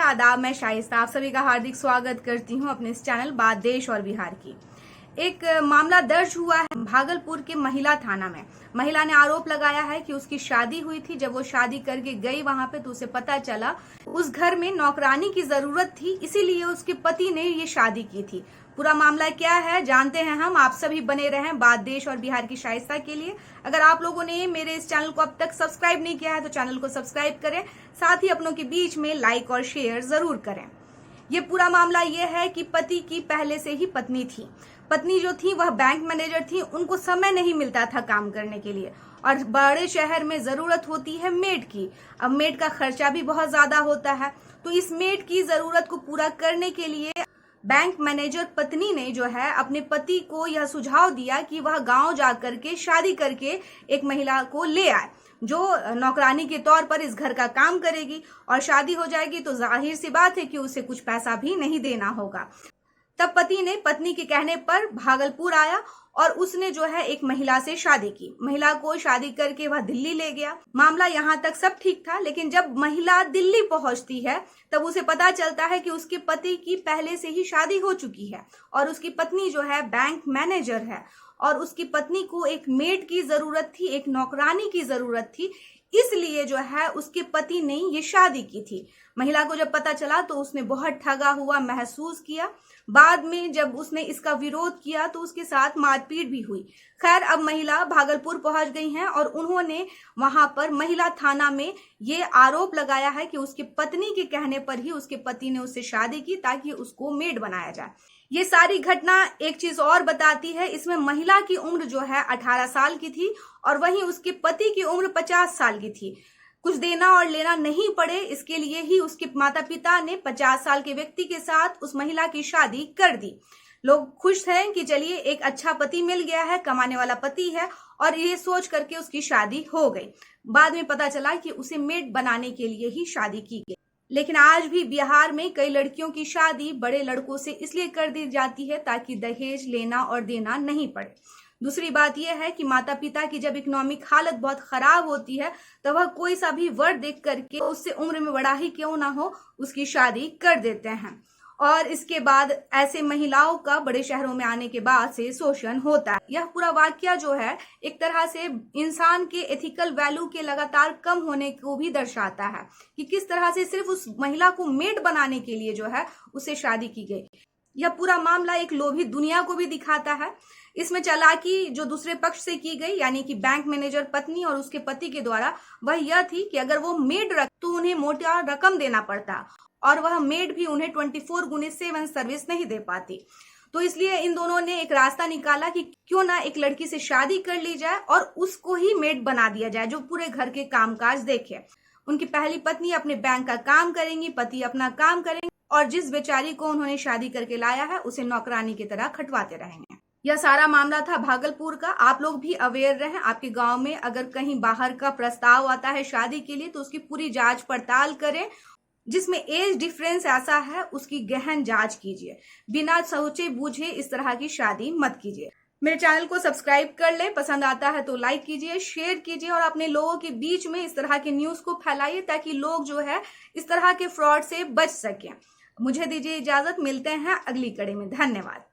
आदाब, मैं शाइस्ता आप सभी का हार्दिक स्वागत करती हूं अपने इस चैनल बात देश और बिहार की। एक मामला दर्ज हुआ है भागलपुर के महिला थाना में। महिला ने आरोप लगाया है कि उसकी शादी हुई थी। जब वो शादी करके गई वहां पे तो उसे पता चला उस घर में नौकरानी की जरूरत थी, इसीलिए उसके पति ने ये शादी की थी। पूरा मामला क्या है जानते हैं हम। आप सभी बने रहें बात देश और बिहार की शाइस्ता के लिए। अगर आप लोगों ने मेरे इस चैनल को अब तक सब्सक्राइब नहीं किया है तो चैनल को सब्सक्राइब करें, साथ ही अपनों के बीच में लाइक और शेयर जरूर करें। ये पूरा मामला ये है कि पति की पहले से ही पत्नी थी। पत्नी जो थी वह बैंक मैनेजर थी। उनको समय नहीं मिलता था काम करने के लिए और बड़े शहर में जरूरत होती है मेड की। अब मेड का खर्चा भी बहुत ज्यादा होता है, तो इस मेड की जरूरत को पूरा करने के लिए बैंक मैनेजर पत्नी ने जो है अपने पति को यह सुझाव दिया कि वह गांव जाकर के शादी करके एक महिला को ले आए जो नौकरानी के तौर पर इस घर का काम करेगी, और शादी हो जाएगी तो जाहिर सी बात है कि उसे कुछ पैसा भी नहीं देना होगा। तब पति ने पत्नी के कहने पर भागलपुर आया और उसने जो है एक महिला से शादी की। महिला को शादी करके वह दिल्ली ले गया। मामला यहाँ तक सब ठीक था, लेकिन जब महिला दिल्ली पहुंचती है तब उसे पता चलता है कि उसके पति की पहले से ही शादी हो चुकी है और उसकी पत्नी जो है बैंक मैनेजर है और उसकी पत्नी को एक मेड की जरूरत थी, एक नौकरानी की जरूरत थी, इसलिए जो है उसके पति ने ये शादी की थी। महिला को जब पता चला तो उसने बहुत ठगा हुआ महसूस किया। बाद में जब उसने इसका विरोध किया तो उसके साथ मारपीट भी हुई। खैर, अब महिला भागलपुर पहुंच गई हैं और उन्होंने वहां पर महिला थाना में ये आरोप लगाया है कि उसके पत्नी के कहने पर ही उसके पति ने उससे शादी की ताकि उसको मेड बनाया जाए। ये सारी घटना एक चीज और बताती है, इसमें महिला की उम्र जो है 18 साल की थी और वहीं उसके पति की उम्र 50 साल की थी। कुछ देना और लेना नहीं पड़े, इसके लिए ही उसके माता पिता ने 50 साल के व्यक्ति के साथ उस महिला की शादी कर दी। लोग खुश हैं कि चलिए एक अच्छा पति मिल गया है, कमाने वाला पति है, और ये सोच करके उसकी शादी हो गई। बाद में पता चला कि उसे मेड बनाने के लिए ही शादी की गई। लेकिन आज भी बिहार में कई लड़कियों की शादी बड़े लड़कों से इसलिए कर दी जाती है ताकि दहेज लेना और देना नहीं पड़े। दूसरी बात यह है कि माता पिता की जब इकोनॉमिक हालत बहुत खराब होती है तो वह कोई सा भी वर देख करके उससे उम्र में बड़ा ही क्यों ना हो उसकी शादी कर देते हैं, और इसके बाद ऐसे महिलाओं का बड़े शहरों में आने के बाद से शोषण होता है। यह पूरा वाकया जो है एक तरह से इंसान के एथिकल वैल्यू के लगातार कम होने को भी दर्शाता है कि किस तरह से सिर्फ उस महिला को मेड बनाने के लिए जो है उसे शादी की गई। यह पूरा मामला एक लोभी दुनिया को भी दिखाता है। इसमें चालाकी जो दूसरे पक्ष से की गई, यानी कि बैंक मैनेजर पत्नी और उसके पति के द्वारा, वह यह थी कि अगर वो मेड रख तो उन्हें मोटा रकम देना पड़ता और वह मेड भी उन्हें 24/7 सर्विस नहीं दे पाती। तो इसलिए इन दोनों ने एक रास्ता निकाला कि क्यों ना एक लड़की से शादी कर ली जाए और उसको ही मेड बना दिया जाए जो पूरे घर के कामकाज देखे। उनकी पहली पत्नी अपने बैंक का काम करेंगी, पति अपना काम करेंगे, और जिस बेचारी को उन्होंने शादी करके लाया है उसे नौकरानी की तरह खटवाते रहेंगे। यह सारा मामला था भागलपुर का। आप लोग भी अवेयर रहें। आपके गांव में अगर कहीं बाहर का प्रस्ताव आता है शादी के लिए तो उसकी पूरी जांच पड़ताल करें। जिसमें एज डिफरेंस ऐसा है उसकी गहन जांच कीजिए। बिना सोचे बूझे इस तरह की शादी मत कीजिए। मेरे चैनल को सब्सक्राइब कर ले, पसंद आता है तो लाइक कीजिए, शेयर कीजिए और अपने लोगों के बीच में इस तरह के न्यूज को फैलाइए ताकि लोग जो है इस तरह के फ्रॉड से बच सकें। मुझे दीजिए इजाजत, मिलते हैं अगली कड़ी में। धन्यवाद।